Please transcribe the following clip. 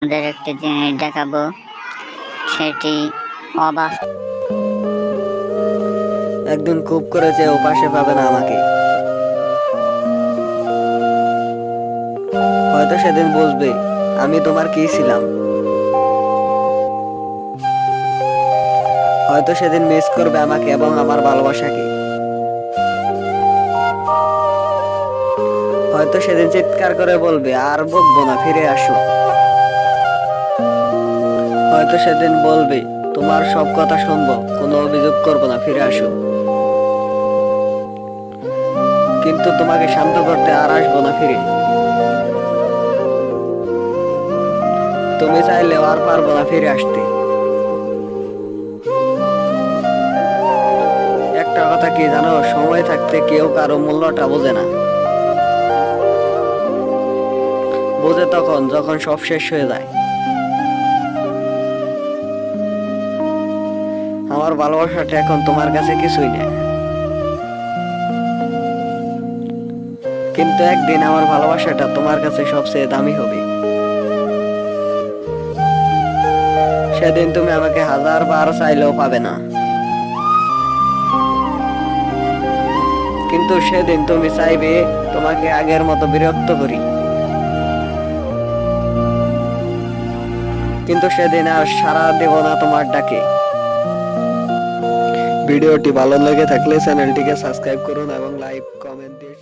আপনাদের একটি জিনিস দেখাবো, সেটি অবাস্তব। একদিন খুব করেছে, ওপাশে পাবে না আমাকে। হয়তো সেদিন বুঝবে আমি তোমার কি ছিলাম। হয়তো সেদিন মিস করবে আমাকে এবং আমার ভালোবাসাকে। হয়তো সেদিন চিৎকার করে বলবে, আর বকবো না, ফিরে আসো। হয়তো সেদিন বলবে, তোমার সব কথা শুনবো, কোনো অভিযোগ করবো না, ফিরে আসো। কিন্তু তোমাকে শান্ত করতে আর আসবো না ফিরে। তুমি চাইলেও আর পারবো না ফিরে আসতে। একটা কথা কি জানো, সময় থাকতে কেউ কারো মূল্যটা বোঝে না। বোঝে তখন যখন সব শেষ হয়ে যায়। আমার ভালোবাসাটা এখন তোমার কাছে কিছুই না, কিন্তু একদিন আমার ভালোবাসাটা তোমার কাছে সবচেয়ে দামি হবে। সেদিন তুমি আমাকে 1000 বার চাইলেও পাবে না, কিন্তু সেদিন তুমি চাইবে তোমাকে আগের মতো বিরক্ত করি। কিন্তু সেদিন আর সাড়া দেব না তোমার ডাকে। ভিডিওটি ভালো লেগে থাকলে চ্যানেলটিকে সাবস্ক্রাইব করুন এবং লাইক কমেন্ট দিয়ে